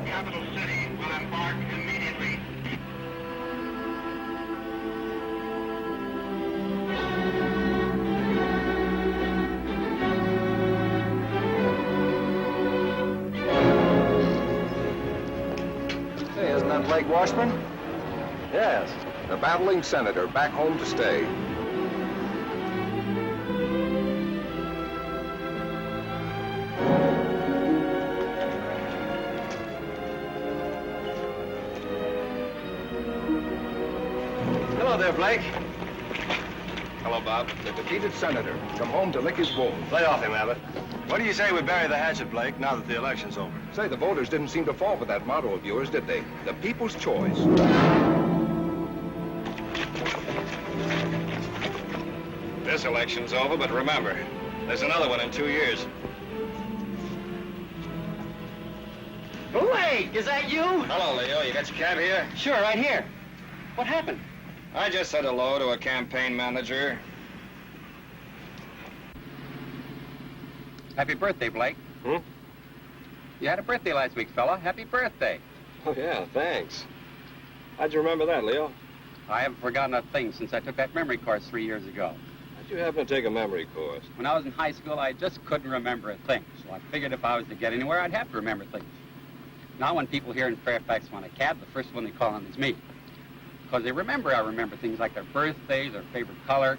capital city will embark immediately. Hey, isn't that Blake Washburn? Yes, the battling senator back home to stay. Hello there, Blake. Hello, Bob. The defeated senator come home to lick his wounds. Lay off him, Abbott. What do you say we bury the hatchet, Blake, now that the election's over? Say, the voters didn't seem to fall for that motto of yours, did they? The people's choice. This election's over, but remember, there's another one in 2 years. Blake, is that you? Hello, Leo. You got your cab here? Sure, right here. What happened? I just said hello to a campaign manager. Happy birthday, Blake. Hmm? You had a birthday last week, fella. Happy birthday. Oh, yeah, thanks. How'd you remember that, Leo? I haven't forgotten a thing since I took that memory course 3 years ago. How'd you happen to take a memory course? When I was in high school, I just couldn't remember a thing. So I figured if I was to get anywhere, I'd have to remember things. Now when people here in Fairfax want a cab, the first one they call on is me. Because they remember I remember things like their birthdays, their favorite color.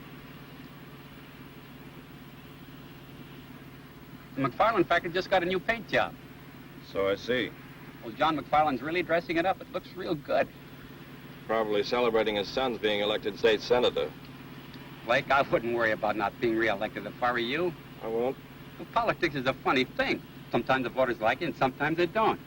The McFarland factory just got a new paint job. So I see. Well, John McFarland's really dressing it up. It looks real good. Probably celebrating his son's being elected state senator. Blake, I wouldn't worry about not being reelected if I were you. I won't. Well, politics is a funny thing. Sometimes the voters like it and sometimes they don't.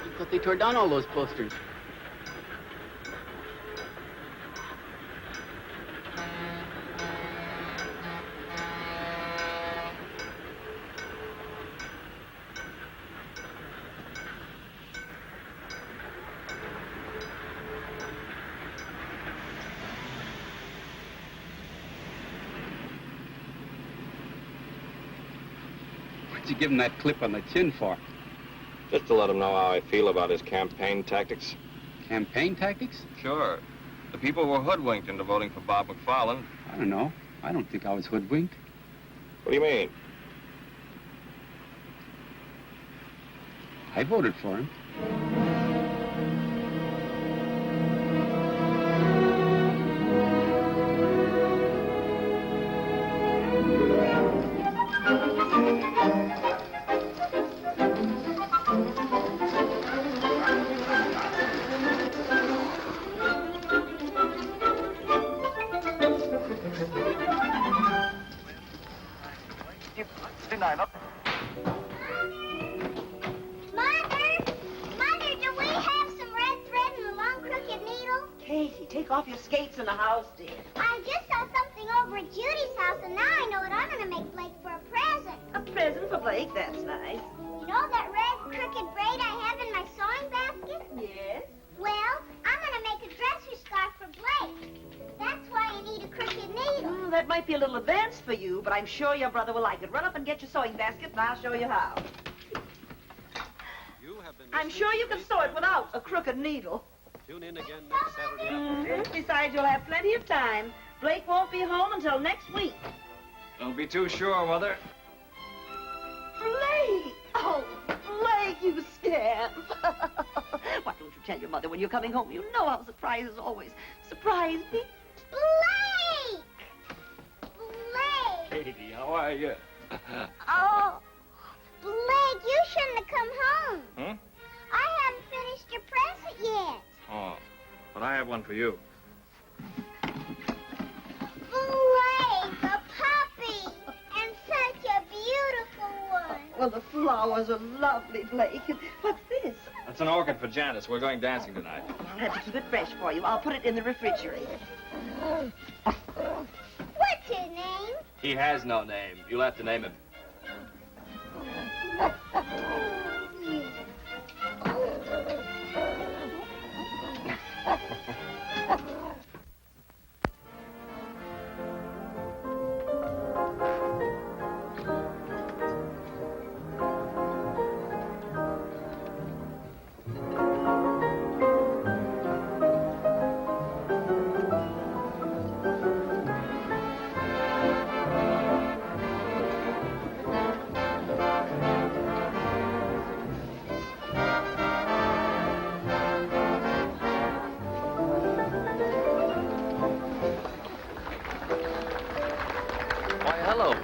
I thought they tore down all those posters. What'd you give him that clip on the chin for? Just to let him know how I feel about his campaign tactics. Campaign tactics? Sure. The people were hoodwinked into voting for Bob McFarland. I don't know. I don't think I was hoodwinked. What do you mean? I voted for him. Mother, do we have some red thread and a long crooked needle? Katie, take off your skates in the house, dear. I just saw something over at Judy's house, and now I know what I'm going to make Blake for a present. A present for Blake, that's nice. You know that red crooked braid I have in my sewing basket? Yes? Well, I'm going to make a dresser scarf for Blake. That's why you need a crooked needle. Oh, that might be a little advanced for you, but I'm sure your brother will like it. Run up and get your sewing basket, and I'll show you how. I'm sure you can sew it without a crooked needle. Tune in again next Saturday afternoon. Besides, you'll have plenty of time. Blake won't be home until next week. Don't be too sure, Mother. Blake! Oh, Blake, you scamp. Why don't you tell your mother when you're coming home? You know how surprises always surprise me. Blake! Blake! Katie, how are you? Oh, Blake, you shouldn't have come home. Hmm? I haven't finished your present yet. Oh, but I have one for you. Blake, a puppy, and such a beautiful one. Well, the flowers are lovely, Blake. And what's this? That's an orchid for Janice. We're going dancing tonight. I'll have to keep it fresh for you. I'll put it in the refrigerator. What's his name? He has no name. You'll have to name him.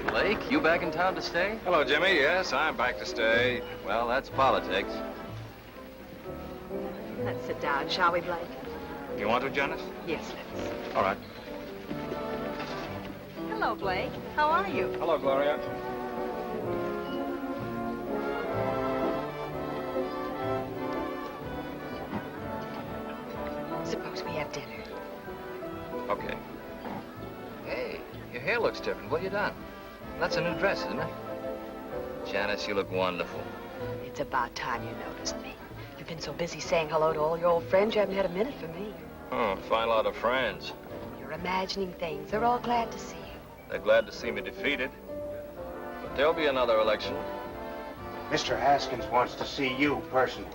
Blake, you back in town to stay? Hello, Jimmy. Yes, I'm back to stay. Well, that's politics. Let's sit down, shall we, Blake? You want to, Janice? Yes, let's. All right. Hello, Blake. How are you? Hello, Gloria. Suppose we have dinner. Okay. Hey, your hair looks different. What have you done? That's a new dress, isn't it? Janice, you look wonderful. It's about time you noticed me. You've been so busy saying hello to all your old friends, you haven't had a minute for me. Oh, fine lot of friends. You're imagining things. They're all glad to see you. They're glad to see me defeated. But there'll be another election. Mr. Haskins wants to see you personally.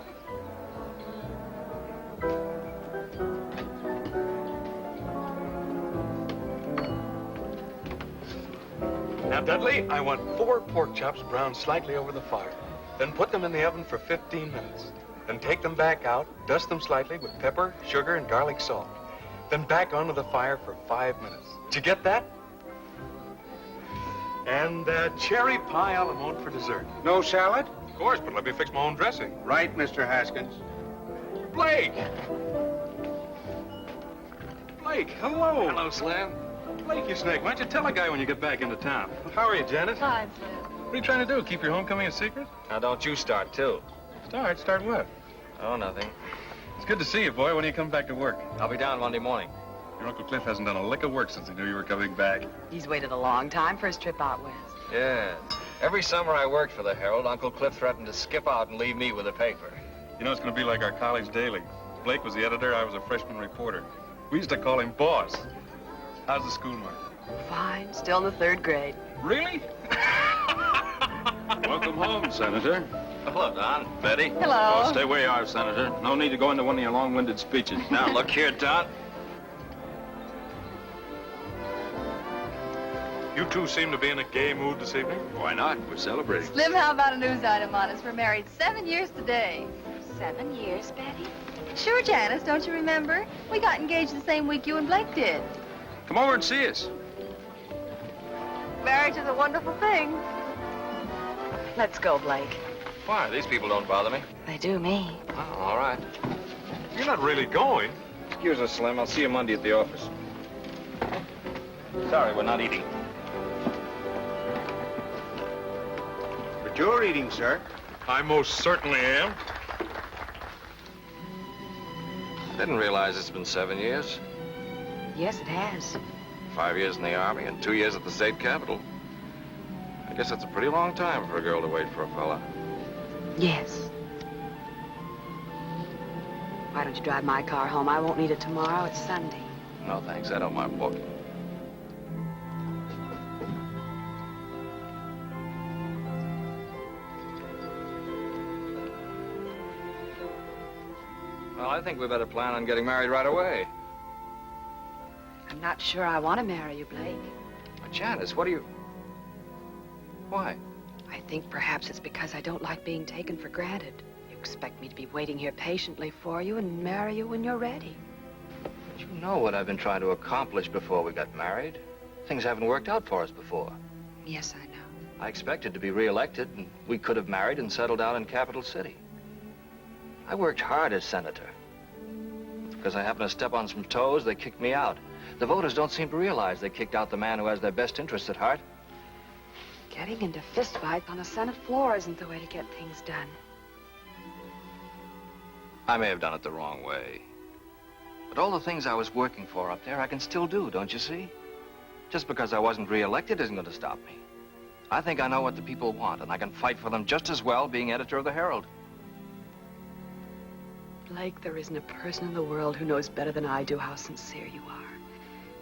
Now, Dudley, I want 4 pork chops browned slightly over the fire. Then put them in the oven for 15 minutes. Then take them back out, dust them slightly with pepper, sugar, and garlic salt. Then back onto the fire for 5 minutes. Did you get that? And cherry pie a la mode for dessert. No salad? Of course, but let me fix my own dressing. Right, Mr. Haskins. Blake! Blake, hello. Hello, Slim. Blake, you snake, why don't you tell a guy when you get back into town? How are you, Janet? Fine, Slim. What are you trying to do, keep your homecoming a secret? Now, don't you start, too. Start what? Oh, nothing. It's good to see you, boy. When do you come back to work? I'll be down Monday morning. Your Uncle Cliff hasn't done a lick of work since he knew you were coming back. He's waited a long time for his trip out west. Yeah. Every summer I worked for the Herald, Uncle Cliff threatened to skip out and leave me with the paper. You know, it's going to be like our college daily. Blake was the editor, I was a freshman reporter. We used to call him Boss. How's the school mark? Fine. Still in the 3rd grade. Really? Welcome home, Senator. Hello, Don. Betty. Hello. Oh, stay where you are, Senator. No need to go into one of your long-winded speeches. Now, look here, Don. You two seem to be in a gay mood this evening. Why not? We're celebrating. Slim, how about a news item on us? We're married 7 years today. 7 years, Betty? Sure, Janice, don't you remember? We got engaged the same week you and Blake did. Come over and see us. Marriage is a wonderful thing. Let's go, Blake. Why? These people don't bother me. They do me. Oh, all right. You're not really going. Excuse us, Slim. I'll see you Monday at the office. Sorry, we're not eating. But you're eating, sir. I most certainly am. I didn't realize it's been 7 years. Yes, it has. 5 years in the Army and 2 years at the state capitol. I guess that's a pretty long time for a girl to wait for a fella. Yes. Why don't you drive my car home? I won't need it tomorrow. It's Sunday. No, thanks. I don't mind walking. Well, I think we better plan on getting married right away. I'm not sure I want to marry you, Blake. But Janice, what do you... Why? I think perhaps it's because I don't like being taken for granted. You expect me to be waiting here patiently for you and marry you when you're ready. But you know what I've been trying to accomplish before we got married. Things haven't worked out for us before. Yes, I know. I expected to be reelected, and we could have married and settled down in Capital City. I worked hard as senator. Because I happened to step on some toes, they kicked me out. The voters don't seem to realize they kicked out the man who has their best interests at heart. Getting into fistfights on the Senate floor isn't the way to get things done. I may have done it the wrong way. But all the things I was working for up there, I can still do, don't you see? Just because I wasn't re-elected isn't going to stop me. I think I know what the people want, and I can fight for them just as well being editor of the Herald. Blake, there isn't a person in the world who knows better than I do how sincere you are.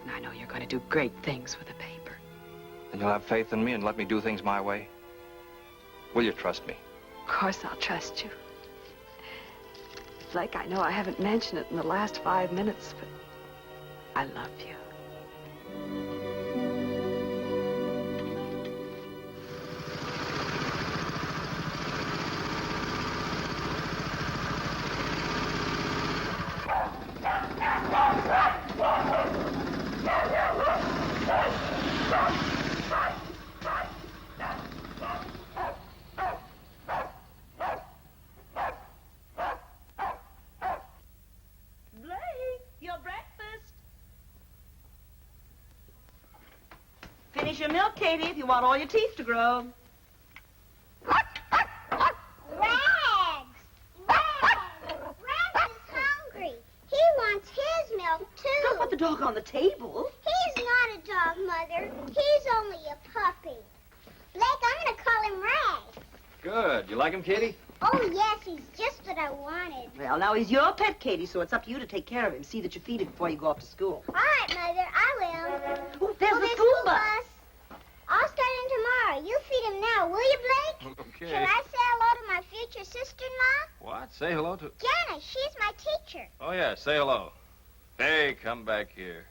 And I know you're going to do great things with the paper. And you'll have faith in me and let me do things my way? Will you trust me? Of course I'll trust you. Blake, I know I haven't mentioned it in the last 5 minutes, but I love you. Finish your milk, Katie, if you want all your teeth to grow. Rags! Rags is hungry. He wants his milk, too. Don't put the dog on the table. He's not a dog, Mother. He's only a puppy. Blake, I'm going to call him Rags. Good. You like him, Katie? Oh, yes, he's just what I wanted. Well, now he's your pet, Katie, so it's up to you to take care of him. See that you feed him before you go off to school. All right, Mother, I will. Oh, there's the school bus. I'll start him tomorrow. You feed him now, will you, Blake? Okay. Shall I say hello to my future sister-in-law? What? Say hello to... Janice, she's my teacher. Oh, yeah, say hello. Hey, come back here.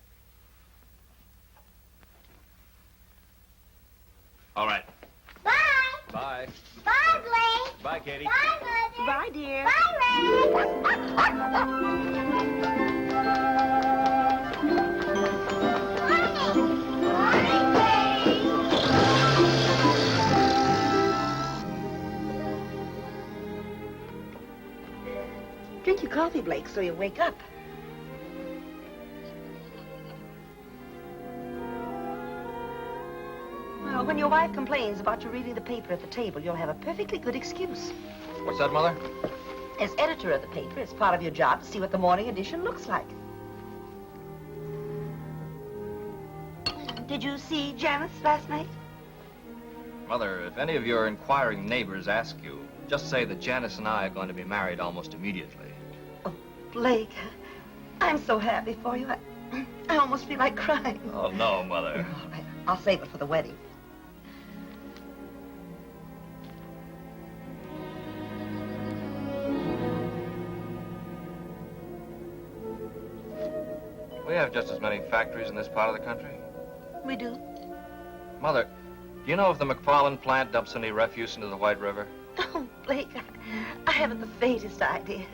All right. Bye. Bye. Bye, Blake. Bye, Katie. Bye, Mother. Bye, dear. Drink your coffee, Blake, so you wake up. Well, when your wife complains about you reading the paper at the table, you'll have a perfectly good excuse. What's that, Mother? As editor of the paper, it's part of your job to see what the morning edition looks like. Did you see Janice last night? Mother, if any of your inquiring neighbors ask you, just say that Janice and I are going to be married almost immediately. Oh, Blake, I'm so happy for you. I almost feel like crying. Oh, no, Mother. All right, I'll save it for the wedding. We have just as many factories in this part of the country. We do. Mother, do you know if the McFarland plant dumps any refuse into the White River? Oh, Blake, I haven't the faintest idea.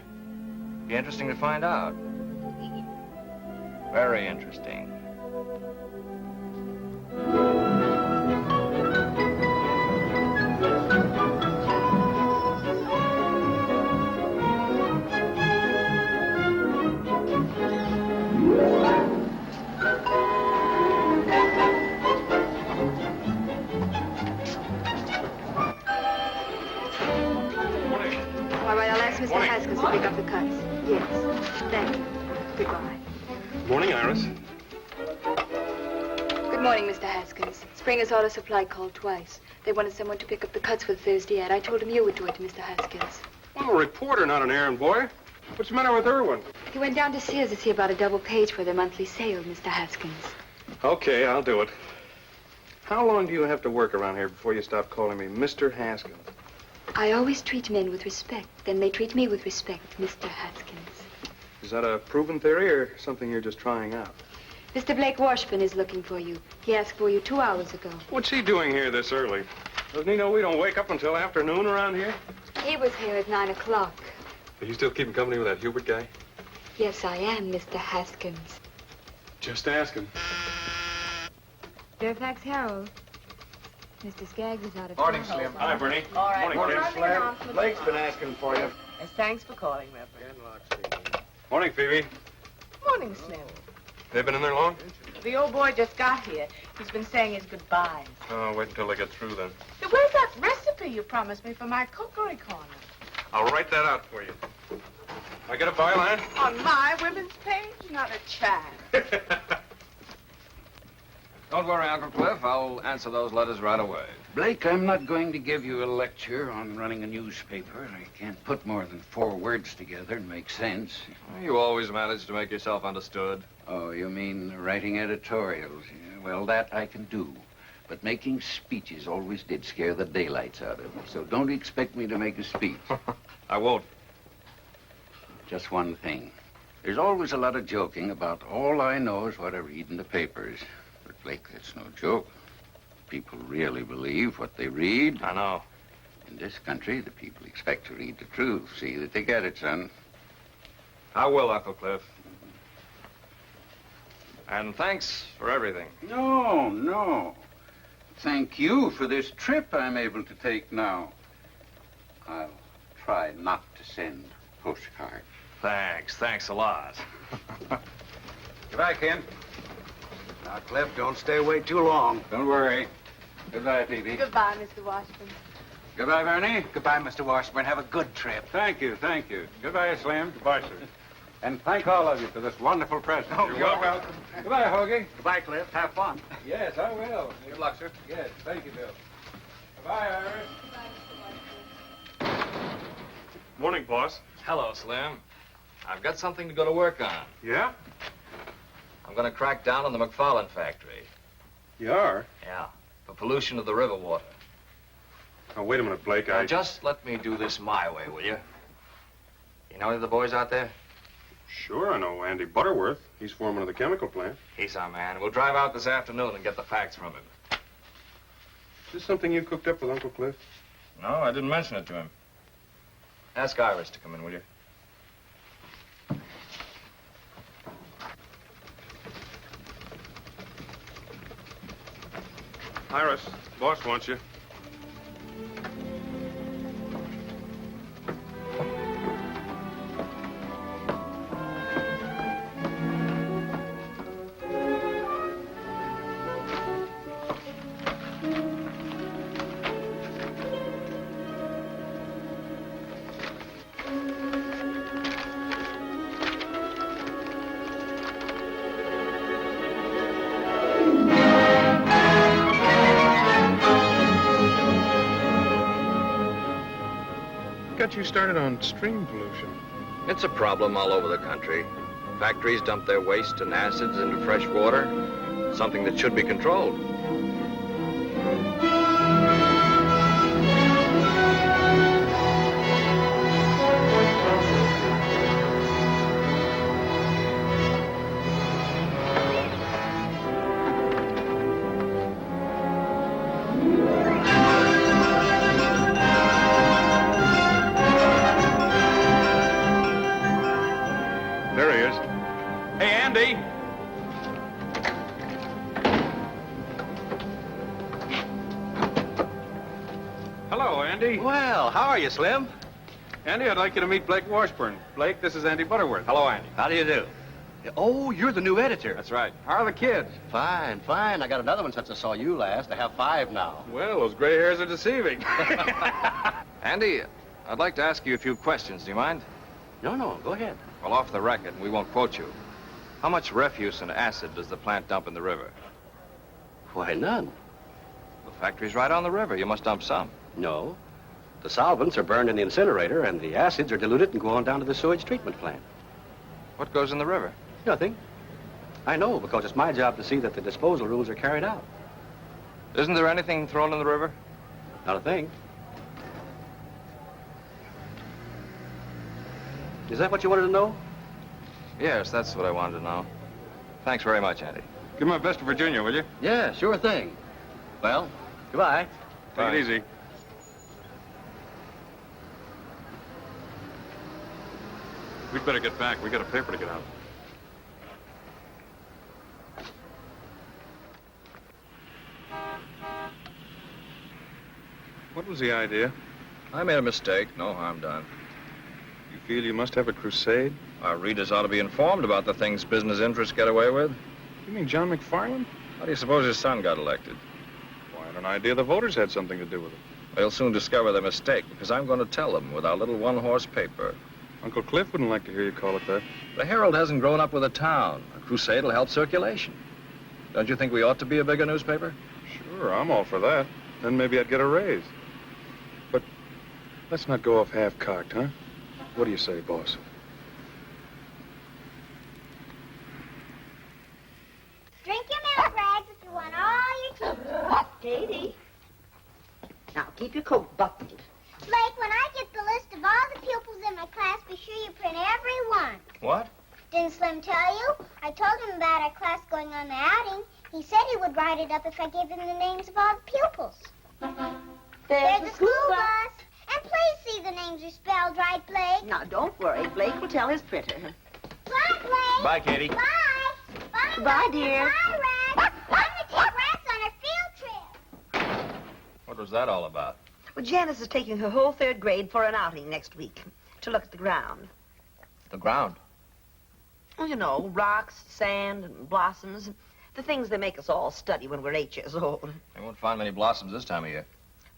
Be interesting to find out. Very interesting. All right, I'll ask Mr. Haskins to pick up the cuts. Yes. Thank you. Goodbye. Morning, Iris. Good morning, Mr. Haskins. Springer's Auto Supply called twice. They wanted someone to pick up the cuts for the Thursday ad. I told him you would do it, Mr. Haskins. I'm a reporter, not an errand boy. What's the matter with Irwin? He went down to Sears to see about a double page for their monthly sale, Mr. Haskins. Okay, I'll do it. How long do you have to work around here before you stop calling me Mr. Haskins? I always treat men with respect. Then they treat me with respect, Mr. Haskins. Is that a proven theory or something you're just trying out? Mr. Blake Washburn is looking for you. He asked for you 2 hours ago. What's he doing here this early? Doesn't he know we don't wake up until afternoon around here? He was here at 9 o'clock. Are you still keeping company with that Hubert guy? Yes, I am, Mr. Haskins. Just asking. Fairfax Herald. Mr. Skaggs is out of Morning, town. Slim. Hi, Bernie. All right. Morning, Run the Slim. announcement. Blake's been asking for you. Yes, thanks for calling, Reverend. Morning, Phoebe. Morning, Slim. They've been in there long? The old boy just got here. He's been saying his goodbyes. Oh, wait until they get through then. So where's that recipe you promised me for my cookery corner? I'll write that out for you. I get a byline? On my women's page? Not a chance. Don't worry, Uncle Cliff. I'll answer those letters right away. Blake, I'm not going to give you a lecture on running a newspaper. I can't put more than 4 words together and make sense. You always manage to make yourself understood. Oh, you mean writing editorials? Yeah, well, that I can do. But making speeches always did scare the daylights out of me. So don't expect me to make a speech. I won't. Just one thing. There's always a lot of joking about all I know is what I read in the papers. But, Blake, that's no joke. People really believe what they read. I know. In this country, the people expect to read the truth. See that they get it, son. I will, Uncle Cliff. And thanks for everything. No, no. Thank you for this trip I'm able to take now. I'll try not to send postcards. Thanks a lot. Goodbye, Ken. Now, Cliff, don't stay away too long. Don't worry. Goodbye, Phoebe. Goodbye, Mr. Washburn. Goodbye, Bernie. Goodbye, Mr. Washburn. Have a good trip. Thank you, thank you. Goodbye, Slim. Goodbye, sir. And thank all of you for this wonderful present. Oh, you're welcome. Goodbye, Hoagie. Goodbye, Cliff. Have fun. Yes, I will. Good luck, sir. Yes, thank you, Bill. Goodbye, Iris. Morning, boss. Hello, Slim. I've got something to go to work on. Yeah? I'm going to crack down on the McFarland factory. You are? Yeah, for pollution of the river water. Oh, wait a minute, Blake. Now, just let me do this my way, will you? You know any of the boys out there? Sure, I know Andy Butterworth. He's foreman of the chemical plant. He's our man. We'll drive out this afternoon and get the facts from him. Is this something you cooked up with Uncle Cliff? No, I didn't mention it to him. Ask Iris to come in, will you? Iris, boss wants you. Got you started on stream pollution. It's a problem all over the country. Factories dump their waste and acids into fresh water, something that should be controlled. There he is. Hey, Andy. Hello, Andy. Well, how are you, Slim? Andy, I'd like you to meet Blake Washburn. Blake, this is Andy Butterworth. Hello, Andy. How do you do? Oh, you're the new editor. That's right. How are the kids? Fine, fine. I got another one since I saw you last. I have 5 now. Well, those gray hairs are deceiving. Andy, I'd like to ask you a few questions. Do you mind? No, go ahead. Well, off the record, we won't quote you. How much refuse and acid does the plant dump in the river? Why, none. The factory's right on the river. You must dump some. No. The solvents are burned in the incinerator, and the acids are diluted and go on down to the sewage treatment plant. What goes in the river? Nothing. I know, because it's my job to see that the disposal rules are carried out. Isn't there anything thrown in the river? Not a thing. Is that what you wanted to know? Yes, that's what I wanted to know. Thanks very much, Andy. Give my best to Virginia, will you? Yeah, sure thing. Well, goodbye. Take it easy. We'd better get back. We got a paper to get out. What was the idea? I made a mistake. No harm done. You feel you must have a crusade? Our readers ought to be informed about the things business interests get away with. You mean John McFarland? How do you suppose his son got elected? Well, I had an idea the voters had something to do with it. They'll soon discover their mistake, because I'm going to tell them with our little one-horse paper. Uncle Cliff wouldn't like to hear you call it that. The Herald hasn't grown up with a town. A crusade will help circulation. Don't you think we ought to be a bigger newspaper? Sure, I'm all for that. Then maybe I'd get a raise. But let's not go off half-cocked, huh? What do you say, boss? Drink your milk, Rags, if you want all your teeth. Katie. Now, keep your coat buttoned. Blake, when I get the list of all the pupils in my class, be sure you print every one. What? Didn't Slim tell you? I told him about our class going on the outing. He said he would write it up if I gave him the names of all the pupils. There's the school bus. And please see the names are spelled right, Blake. Now, don't worry. Blake will tell his printer. Bye, Blake. Bye, Katie. Bye. Bye, Bye, dear. Bye, Rags. I'm going to take Rags on her field trip. What was that all about? Well, Janice is taking her whole third grade for an outing next week to look at the ground. The ground? Well, you know, rocks, sand, and blossoms. The things they make us all study when we're 8 years old. They won't find many blossoms this time of year.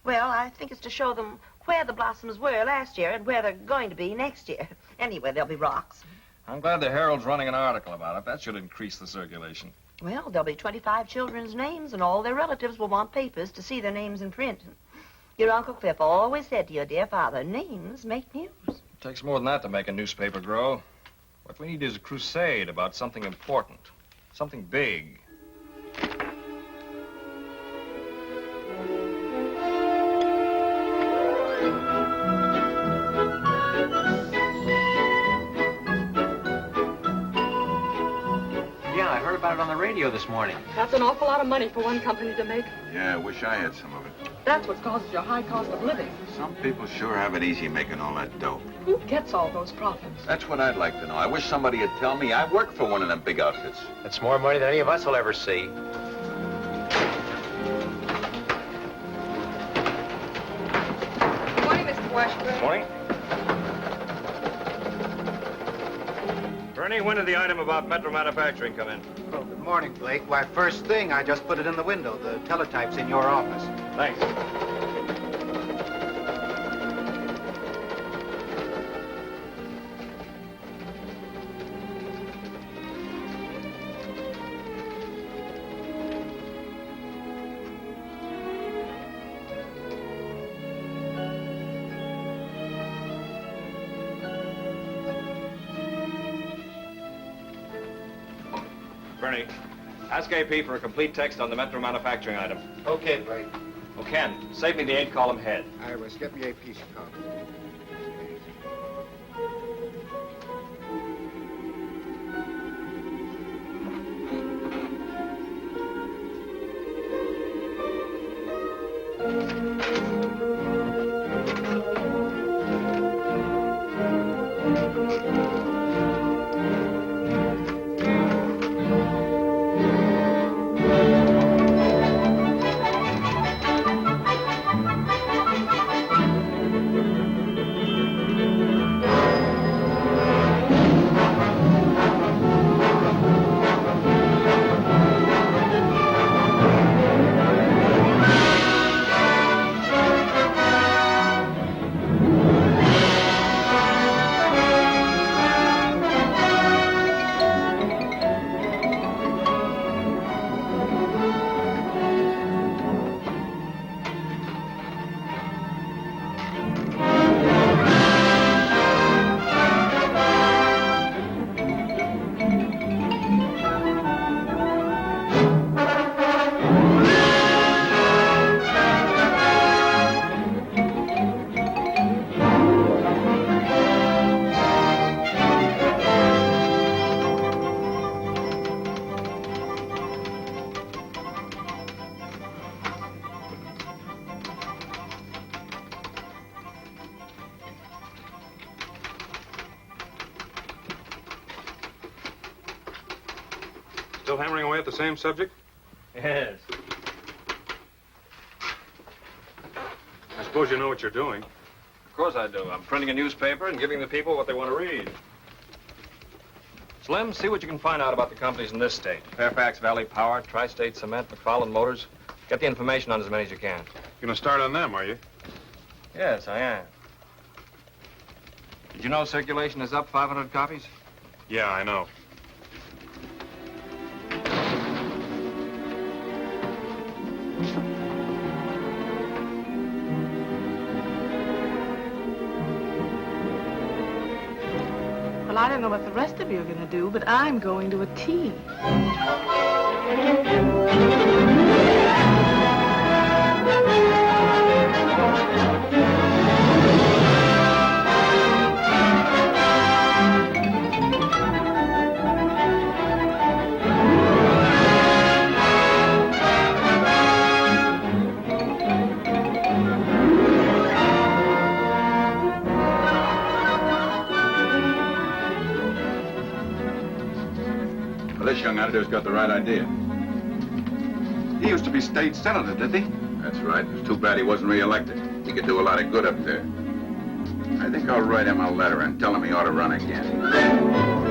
Well, I think it's to show them where the blossoms were last year and where they're going to be next year. Anyway, there'll be rocks. I'm glad the Herald's running an article about it. That should increase the circulation. Well, there'll be 25 children's names, and all their relatives will want papers to see their names in print. Your Uncle Cliff always said to your dear father, names make news. It takes more than that to make a newspaper grow. What we need is a crusade about something important, something big. Yeah, I heard about it on the radio this morning. That's an awful lot of money for one company to make. Yeah, I wish I had some of it. That's what causes your high cost of living. Some people sure have it easy making all that dough. Who gets all those profits? That's what I'd like to know. I wish somebody would tell me. I work for one of them big outfits. That's more money than any of us will ever see. Good morning, Mr. Washburn. Morning. Bernie, when did the item about Metro Manufacturing come in? Oh, good morning, Blake. Why, first thing, I just put it in the window. The teletype's in your office. Thanks. Bernie, ask AP for a complete text on the Metro Manufacturing item. Okay, Blake. Oh, Ken, save me the 8-column head. I was get me a piece of copy. Still hammering away at the same subject? Yes. I suppose you know what you're doing. Of course I do. I'm printing a newspaper and giving the people what they want to read. Slim, see what you can find out about the companies in this state. Fairfax Valley Power, Tri-State Cement, McFarland Motors. Get the information on as many as you can. You're gonna start on them, are you? Yes, I am. Did you know circulation is up 500 copies? Yeah, I know. Well, I don't know what the rest of you are going to do, but I'm going to a tea. Well, this young editor's got the right idea. He used to be state senator, did he? That's right. It's too bad he wasn't reelected. He could do a lot of good up there. I think I'll write him a letter and tell him he ought to run again.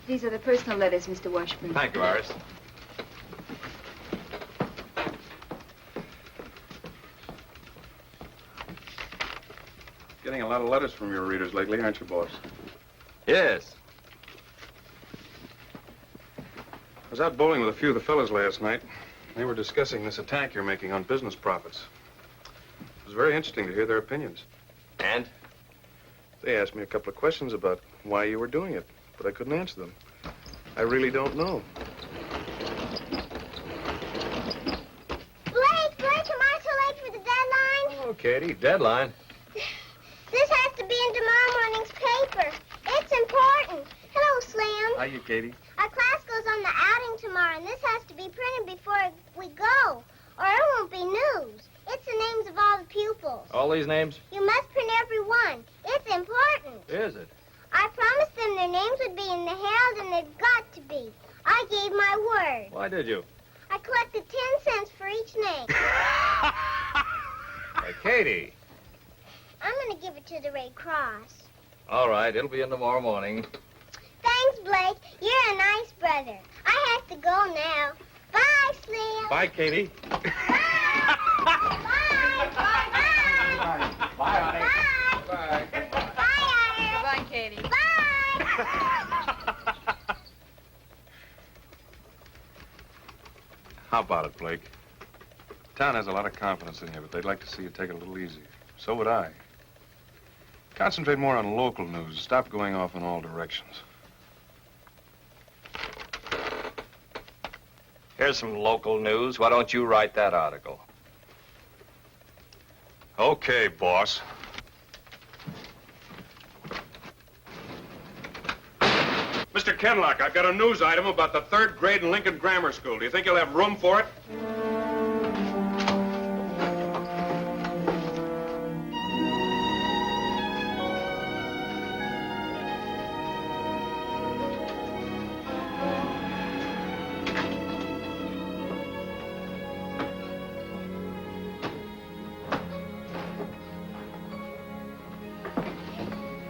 These are the personal letters, Mr. Washburn. Thank you, Iris. Getting a lot of letters from your readers lately, aren't you, boss? Yes. I was out bowling with a few of the fellas last night. They were discussing this attack you're making on business profits. It was very interesting to hear their opinions. And? They asked me a couple of questions about why you were doing it, but I couldn't answer them. I really don't know. Blake, am I too late for the deadline? Oh, Katie, deadline. This has to be in tomorrow morning's paper. It's important. Hello, Slim. How you, Katie? Our class goes on the outing tomorrow, and this has to be printed before we go, or it won't be news. It's the names of all the pupils. All these names? You must print every one. It's important. Is it? I promised them their names would be in the Herald, and they've got to be. I gave my word. Why did you? I collected 10 cents for each name. Hey, Katie. I'm going to give it to the Red Cross. All right, it'll be in tomorrow morning. Thanks, Blake. You're a nice brother. I have to go now. Bye, Slim. Bye, Katie. Bye. Bye. Bye, honey. Bye. Bye. Bye, Bye, Katie. Bye. How about it, Blake? Town has a lot of confidence in you, but they'd like to see you take it a little easier. So would I. Concentrate more on local news. Stop going off in all directions. Here's some local news. Why don't you write that article? Okay, boss. Mr. Kenlock, I've got a news item about the 3rd grade in Lincoln Grammar School. Do you think you'll have room for it?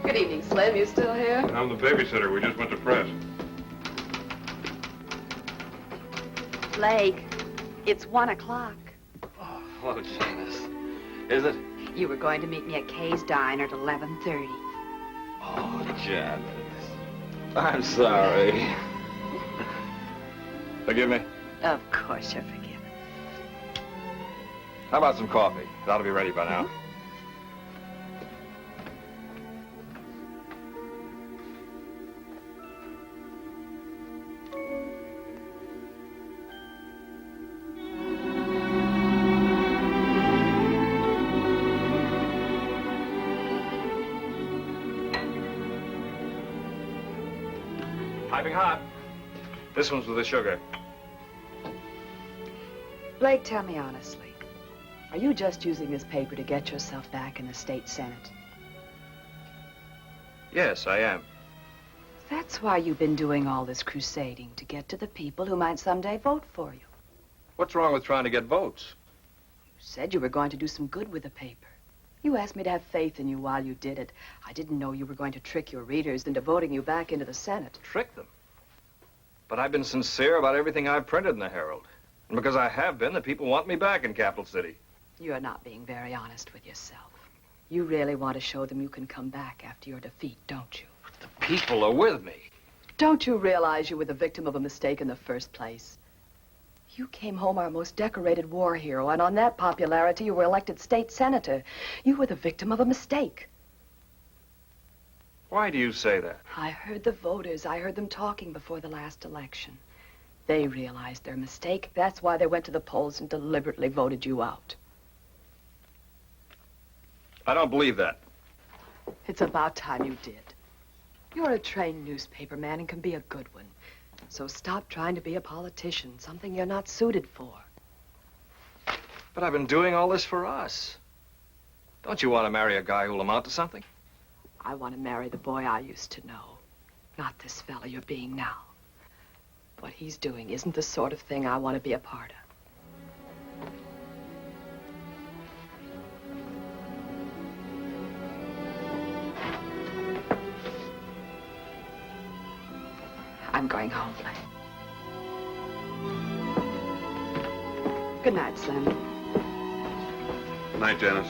Good evening, Slim. You still here? I'm the babysitter. We just went to press. Blake, it's 1 o'clock. Oh, hello, Janice. Is it? You were going to meet me at Kay's Diner at 11:30. Oh, Janice. I'm sorry. Forgive me? Of course you're forgiven. How about some coffee? That'll be ready by now. Piping hot. This one's with the sugar. Blake, tell me honestly. Are you just using this paper to get yourself back in the state senate? Yes, I am. That's why you've been doing all this crusading, to get to the people who might someday vote for you. What's wrong with trying to get votes? You said you were going to do some good with the paper. You asked me to have faith in you while you did it. I didn't know you were going to trick your readers into voting you back into the Senate. Trick them? But I've been sincere about everything I've printed in the Herald. And because I have been, the people want me back in Capital City. You're not being very honest with yourself. You really want to show them you can come back after your defeat, don't you? The people are with me. Don't you realize you were the victim of a mistake in the first place? You came home our most decorated war hero, and on that popularity, you were elected state senator. You were the victim of a mistake. Why do you say that? I heard the voters. I heard them talking before the last election. They realized their mistake. That's why they went to the polls and deliberately voted you out. I don't believe that. It's about time you did. You're a trained newspaper man and can be a good one. So stop trying to be a politician, something you're not suited for. But I've been doing all this for us. Don't you want to marry a guy who'll amount to something? I want to marry the boy I used to know, not this fella you're being now. What he's doing isn't the sort of thing I want to be a part of. I'm going home, Blake. Good night, Slim. Good night, Janice.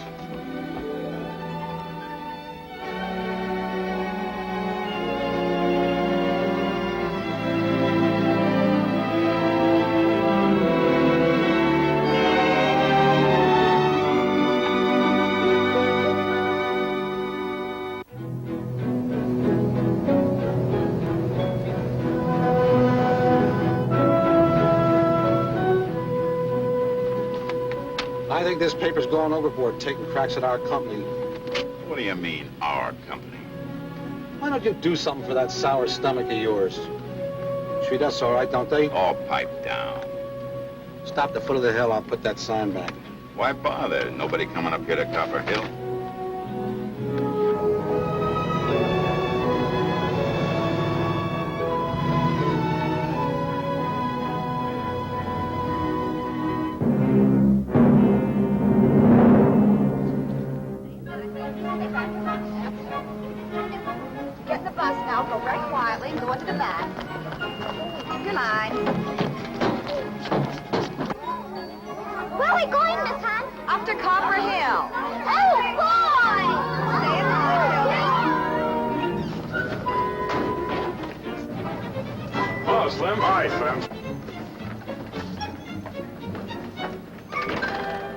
I think this paper's going overboard, taking cracks at our company. What do you mean, our company? Why don't you do something for that sour stomach of yours? Treat us all right, don't they? Oh, pipe down. Stop the foot of the hill, I'll put that sign back. Why bother? Nobody coming up here to Copper Hill. Get in the bus now, go very quietly and go into the back. Keep your line. Where are we going, Miss Hunt? Up to Copper Hill. Oh, boy! Stay in the Hello, Slim. Hi, Slim.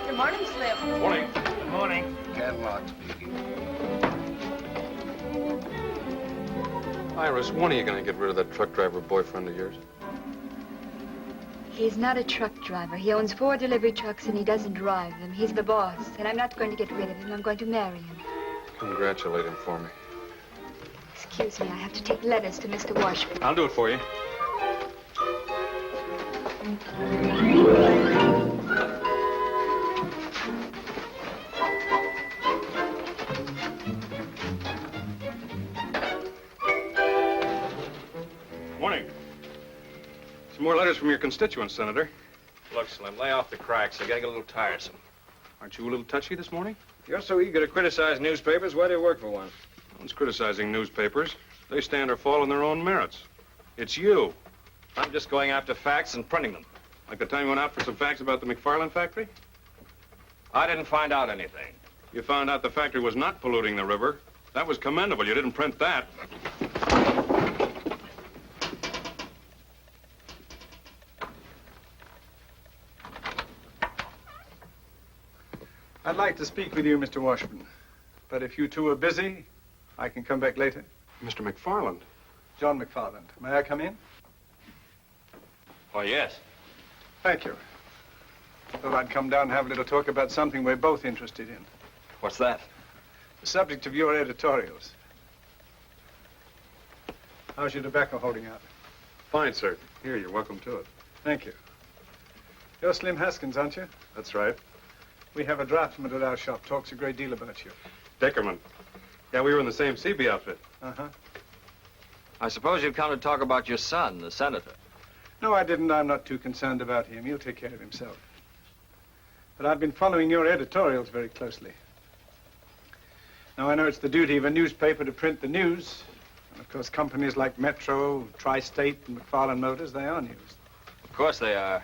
Good morning, Slim. Morning. Good morning. Catalog speaking. Iris, when are you going to get rid of that truck driver boyfriend of yours? He's not a truck driver. He owns 4 delivery trucks and he doesn't drive them. He's the boss, and I'm not going to get rid of him. I'm going to marry him. Congratulate him for me. Excuse me, I have to take letters to Mr. Washburn. I'll do it for you. Morning. Some more letters from your constituents, Senator. Look, Slim, lay off the cracks. They're getting a little tiresome. Aren't you a little touchy this morning? You're so eager to criticize newspapers. Why do you work for one? No one's criticizing newspapers. They stand or fall on their own merits. It's you. I'm just going after facts and printing them. Like the time you went out for some facts about the McFarland factory? I didn't find out anything. You found out the factory was not polluting the river. That was commendable. You didn't print that. I'd like to speak with you, Mr. Washburn. But if you two are busy, I can come back later. Mr. McFarland. John McFarland. May I come in? Oh, yes. Thank you. Thought I'd come down and have a little talk about something we're both interested in. What's that? The subject of your editorials. How's your tobacco holding out? Fine, sir. Here, you're welcome to it. Thank you. You're Slim Haskins, aren't you? That's right. We have a draftsman at our shop. Talks a great deal about you. Deckerman. Yeah, we were in the same CB outfit. Uh-huh. I suppose you've come to talk about your son, the senator. No, I didn't. I'm not too concerned about him. He'll take care of himself. But I've been following your editorials very closely. Now, I know it's the duty of a newspaper to print the news. And, of course, companies like Metro, Tri-State, and McFarland Motors, they are news. Of course they are.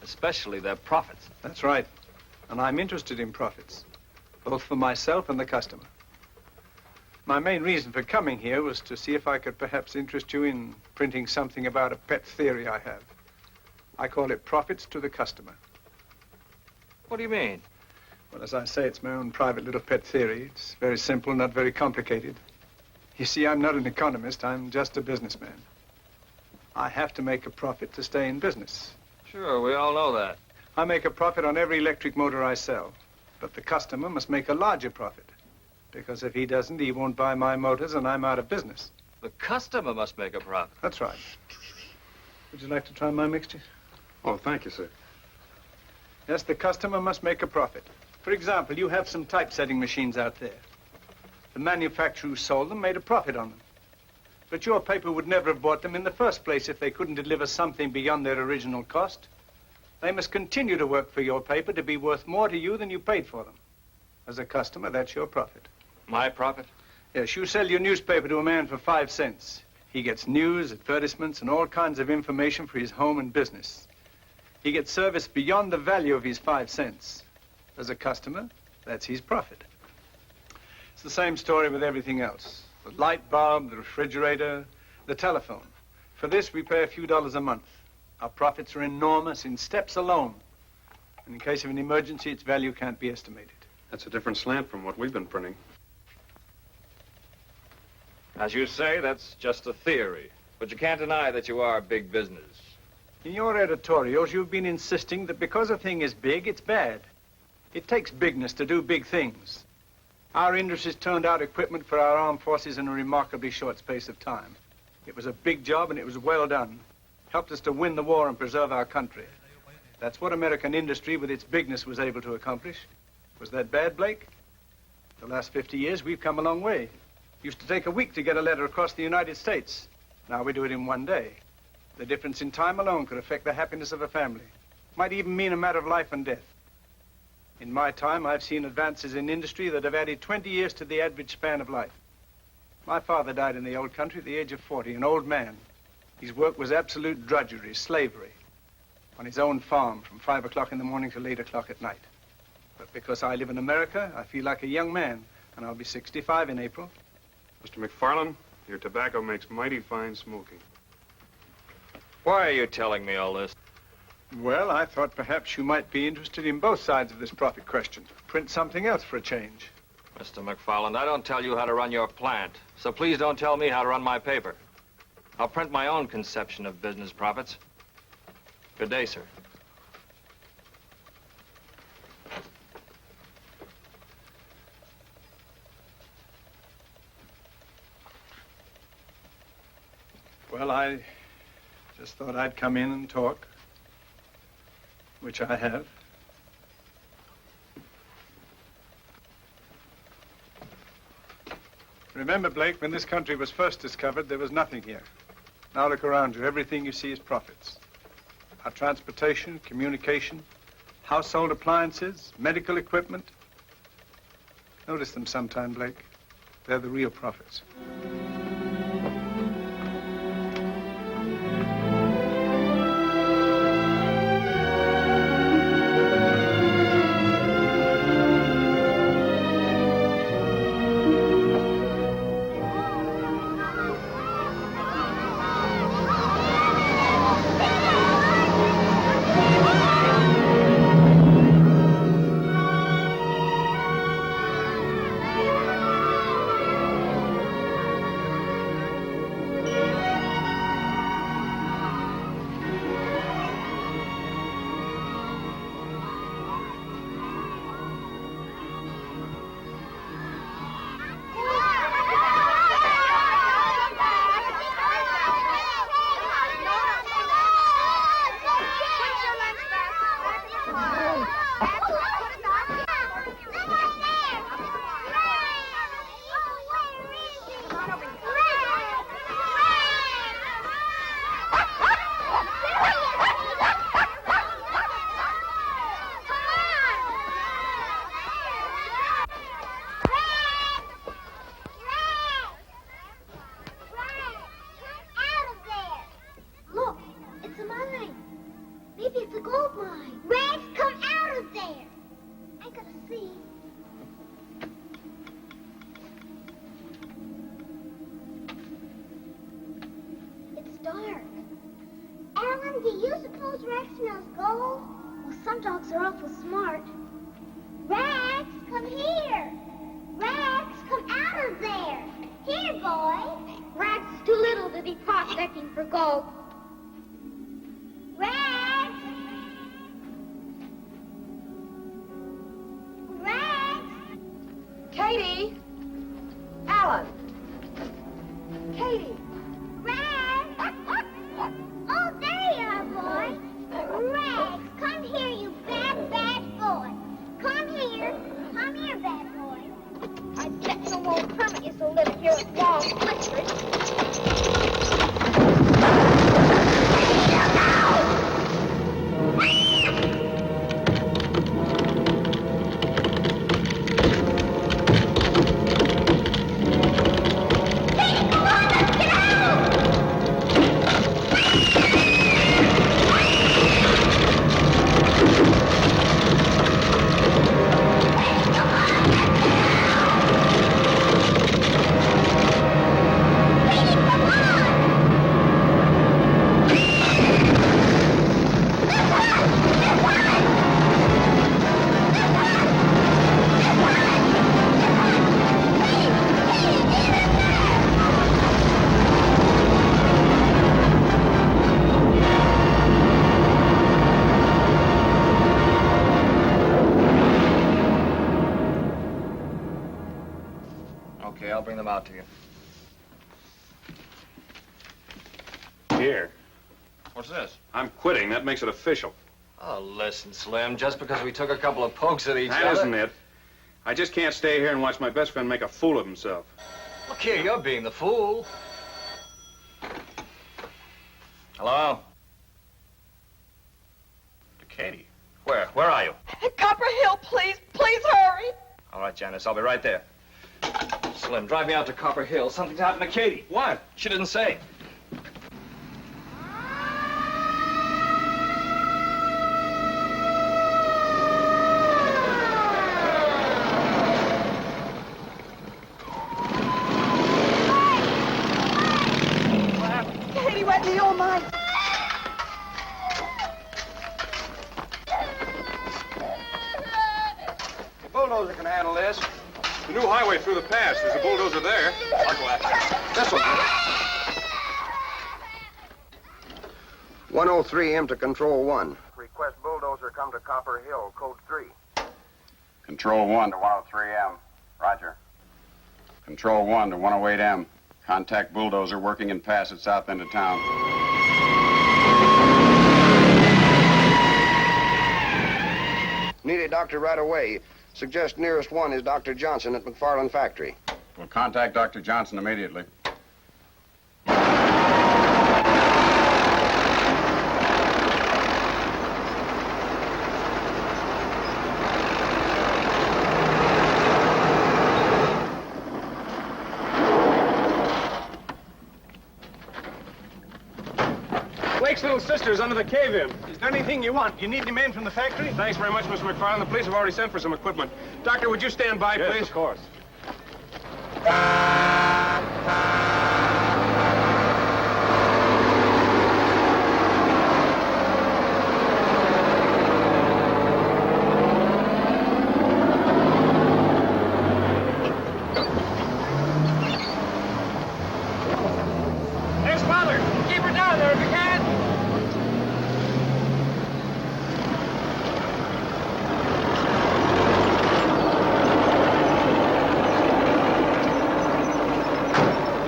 Especially their profits. That's right. And I'm interested in profits, both for myself and the customer. My main reason for coming here was to see if I could perhaps interest you in printing something about a pet theory I have. I call it Profits to the Customer. What do you mean? Well, as I say, it's my own private little pet theory. It's very simple, not very complicated. You see, I'm not an economist. I'm just a businessman. I have to make a profit to stay in business. Sure, we all know that. I make a profit on every electric motor I sell. But the customer must make a larger profit. Because if he doesn't, he won't buy my motors and I'm out of business. The customer must make a profit. That's right. Would you like to try my mixture? Oh, thank you, sir. Yes, the customer must make a profit. For example, you have some typesetting machines out there. The manufacturer who sold them made a profit on them. But your paper would never have bought them in the first place if they couldn't deliver something beyond their original cost. They must continue to work for your paper to be worth more to you than you paid for them. As a customer, that's your profit. My profit? Yes, you sell your newspaper to a man for 5 cents. He gets news, advertisements, and all kinds of information for his home and business. He gets service beyond the value of his 5 cents. As a customer, that's his profit. It's the same story with everything else. The light bulb, the refrigerator, the telephone. For this, we pay a few dollars a month. Our profits are enormous in steps alone. And in case of an emergency, its value can't be estimated. That's a different slant from what we've been printing. As you say, that's just a theory. But you can't deny that you are big business. In your editorials, you've been insisting that because a thing is big, it's bad. It takes bigness to do big things. Our industries turned out equipment for our armed forces in a remarkably short space of time. It was a big job and it was well done. Helped us to win the war and preserve our country. That's what American industry with its bigness was able to accomplish. Was that bad, Blake? The last 50 years, we've come a long way. Used to take a week to get a letter across the United States. Now we do it in 1 day. The difference in time alone could affect the happiness of a family. Might even mean a matter of life and death. In my time, I've seen advances in industry that have added 20 years to the average span of life. My father died in the old country at the age of 40, an old man. His work was absolute drudgery, slavery, on his own farm from 5 o'clock in the morning till 8 o'clock at night. But because I live in America, I feel like a young man, and I'll be 65 in April. Mr. McFarland, your tobacco makes mighty fine smoking. Why are you telling me all this? Well, I thought perhaps you might be interested in both sides of this profit question. Print something else for a change. Mr. McFarland, I don't tell you how to run your plant, so please don't tell me how to run my paper. I'll print my own conception of business profits. Good day, sir. Well, I just thought I'd come in and talk, which I have. Remember, Blake, when this country was first discovered, there was nothing here. Now look around you. Everything you see is profits. Our transportation, communication, household appliances, medical equipment. Notice them sometime, Blake. They're the real profits. suppose Rex smells gold? Well, some dogs are awful smart. Rex, come here. Rex, come out of there. Here, boy. Rex is too little to be prospecting for gold. Rex! Rex! Katie! Alan! Katie! Rex! Oh, there you are, boy. Rex, come here, you bad, bad boy. Come here. Come here, bad boy. I bet no more permit is to live here at Wall Clifford. Okay, I'll bring them out to you. Here. What's this? I'm quitting. That makes it official. Oh, listen, Slim, just because we took a couple of pokes at each other... That isn't it. I just can't stay here and watch my best friend make a fool of himself. Look here, you're being the fool. Hello? To Katie. Where? Where are you? Copper Hill, please. Please hurry. All right, Janice, I'll be right there. Slim, drive me out to Copper Hill. Something's happened to Katie. What? She didn't say. Katie went in the old mine. The bulldozer can handle this. The new highway through the pass. There's a bulldozer there. I'll go after it. This'll do it. 103M to Control 1. Request bulldozer come to Copper Hill, code 3. Control 1 to 103M. Roger. Control 1 to 108M. Contact bulldozer working in pass at south end of town. Need a doctor right away. Suggest nearest one is Dr. Johnson at McFarland Factory. We'll contact Dr. Johnson immediately. Blake's little sister's under the cave-in. Is there anything you want? You need any men from the factory? Thanks very much, Mr. McFarland. The police have already sent for some equipment. Doctor, would you stand by, please? Yes, of course. Hey, Father, keep her down there if you can.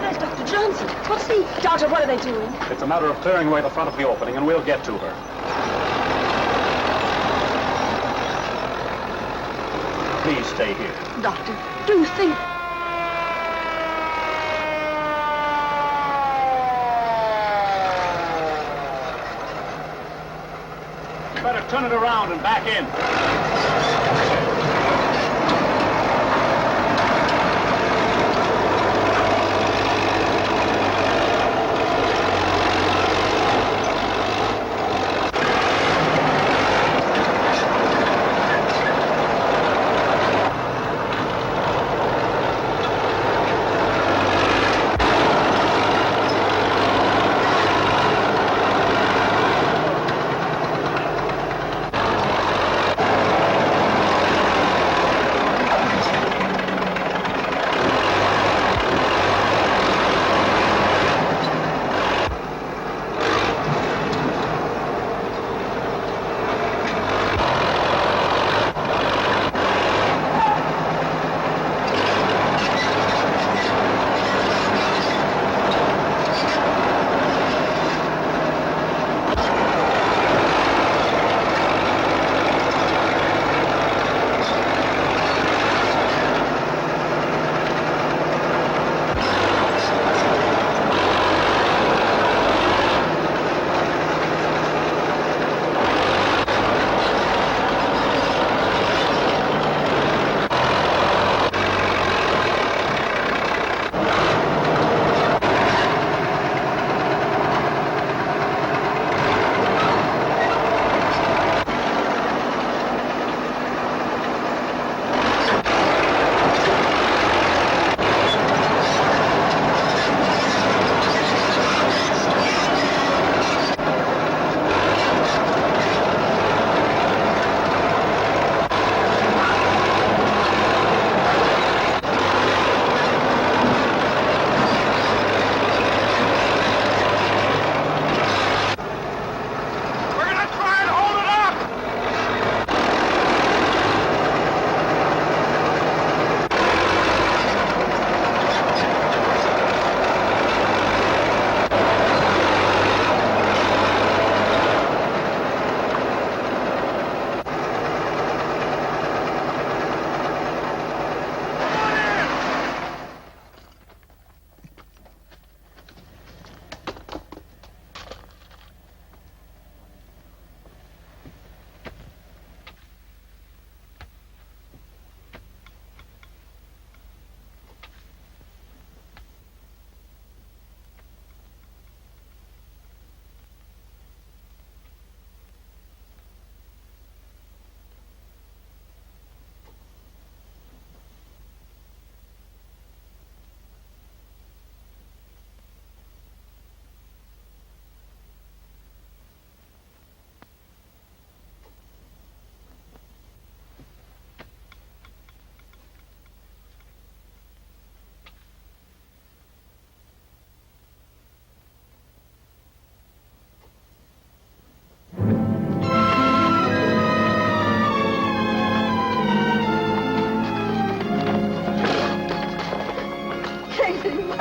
There's Dr. Johnson. What's the... Doctor, what are they doing? It's a matter of clearing away the front of the opening, and we'll get to her. Please stay here. Doctor, do you think... Better turn it around and back in.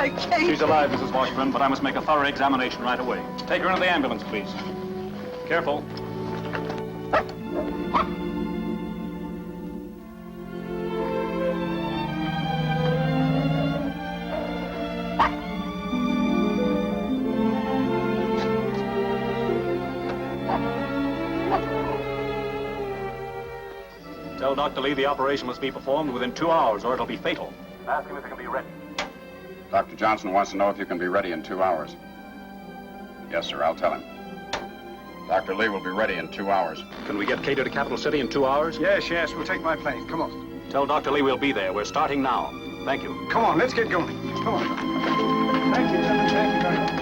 I can't. She's alive, Mrs. Washburn, but I must make a thorough examination right away. Take her into the ambulance, please. Careful. Tell Dr. Lee the operation must be performed within 2 hours or it'll be fatal. Ask him if he can be ready. Dr. Johnson wants to know if you can be ready in 2 hours. Yes, sir, I'll tell him. Dr. Lee will be ready in 2 hours. Can we get Cato to Capital City in 2 hours? Yes, we'll take my plane. Come on. Tell Dr. Lee we'll be there. We're starting now. Thank you. Come on, let's get going. Come on. Thank you, gentlemen. Thank you very much.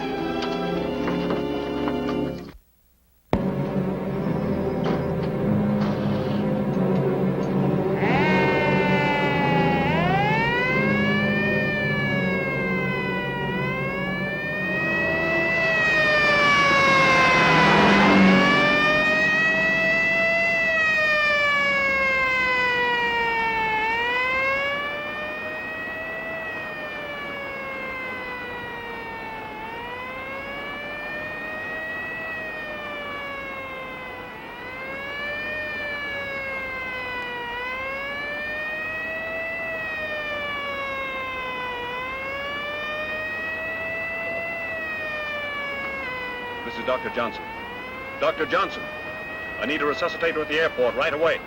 This is Dr. Johnson. Dr. Johnson, I need a resuscitator at the airport right away.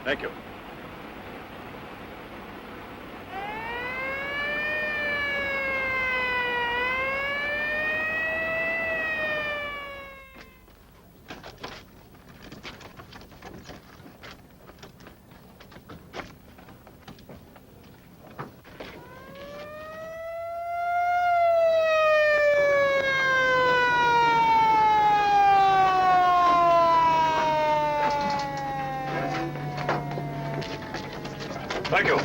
Thank you. Thank you.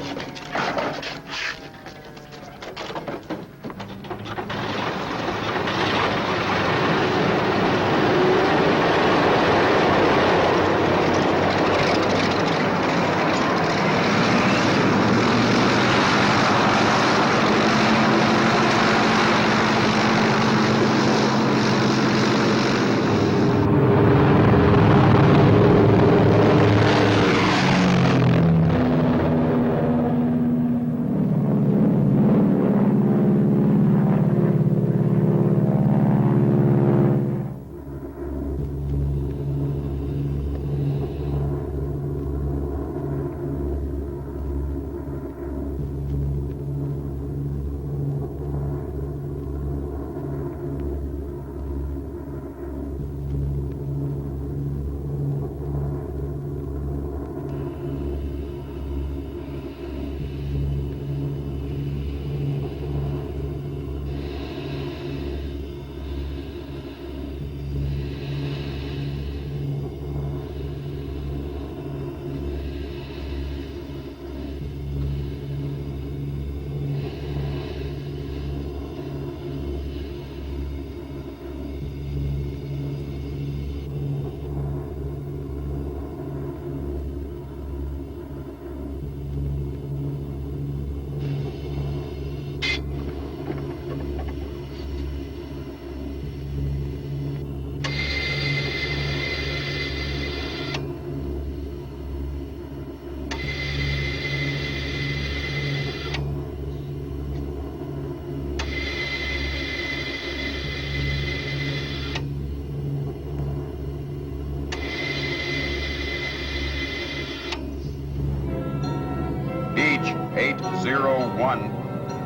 Beach 801.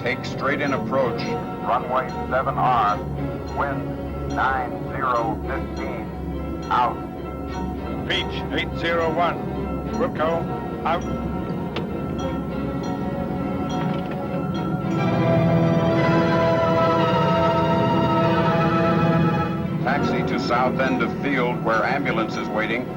Take straight in approach. Runway 7R. Wind 9015. Out. Beach 801. Wilco, out. Taxi to south end of field where ambulance is waiting.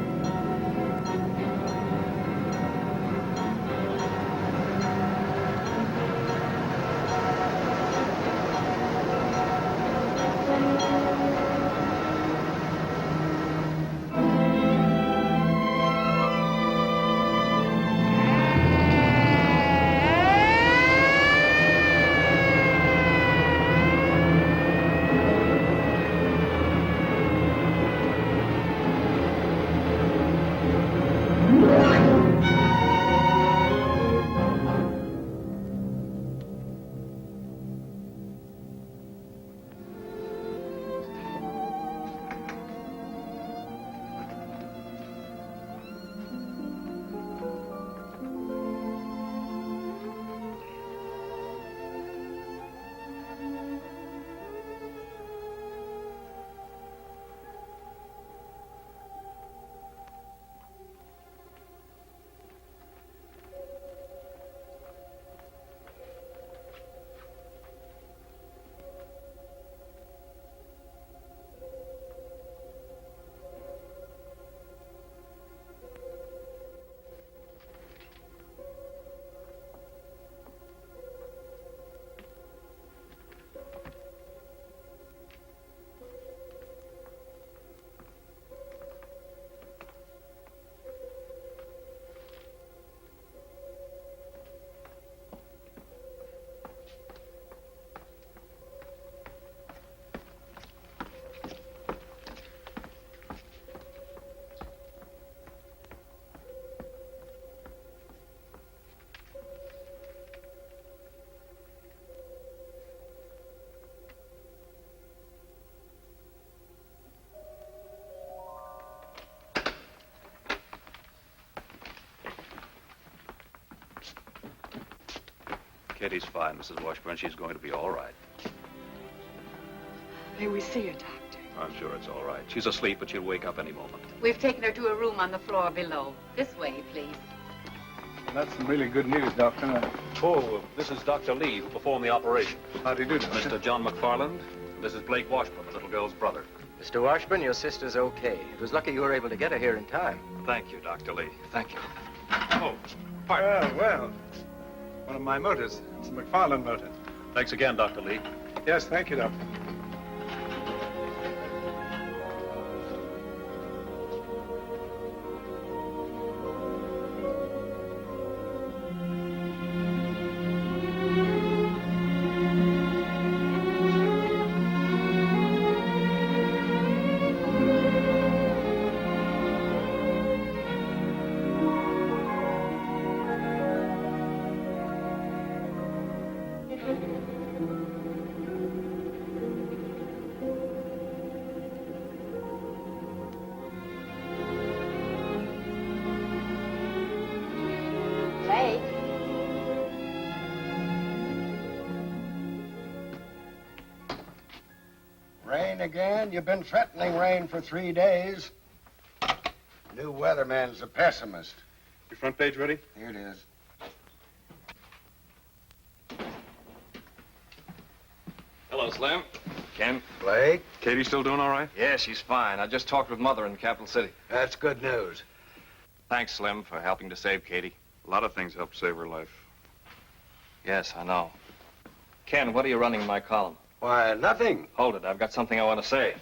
Katie's fine, Mrs. Washburn. She's going to be all right. May we see her, Doctor? I'm sure it's all right. She's asleep, but she'll wake up any moment. We've taken her to a room on the floor below. This way, please. Well, that's some really good news, Doctor. Oh, this is Dr. Lee, who performed the operation. How do you do, Doctor? Mr. John McFarland. This is Blake Washburn, the little girl's brother. Mr. Washburn, your sister's okay. It was lucky you were able to get her here in time. Thank you, Dr. Lee. Thank you. Oh, well. One of my motors. It's a McFarland motor. Thanks again, Dr. Lee. Yes, thank you, Doctor. Blake. Rain again? You've been threatening rain for 3 days. New weatherman's a pessimist. Your front page ready? Here it is. Hello, Slim. Ken. Blake? Katie still doing all right? Yeah, she's fine. I just talked with Mother in Capital City. That's good news. Thanks, Slim, for helping to save Katie. A lot of things helped save her life. Yes, I know. Ken, what are you running in my column? Why, nothing. Hold it. I've got something I want to say.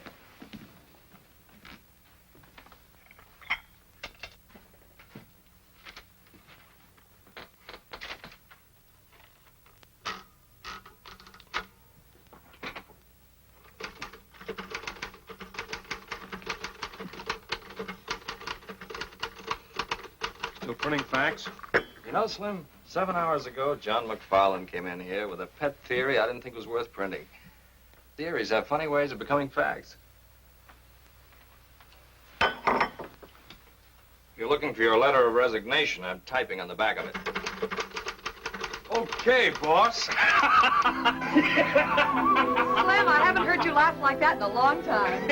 Still printing facts? You know, Slim, 7 hours ago, John McFarland came in here with a pet theory I didn't think was worth printing. Theories have funny ways of becoming facts. You're looking for your letter of resignation. I'm typing on the back of it. Okay, boss. Slim, I haven't heard you laugh like that in a long time.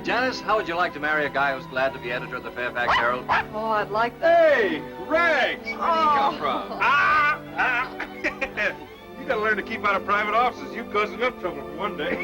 Janice, how would you like to marry a guy who's glad to be editor of the Fairfax Herald? Oh, I'd like that. Hey, Rags! Where did he come from? You gotta learn to keep out of private offices. You caused enough trouble for one day.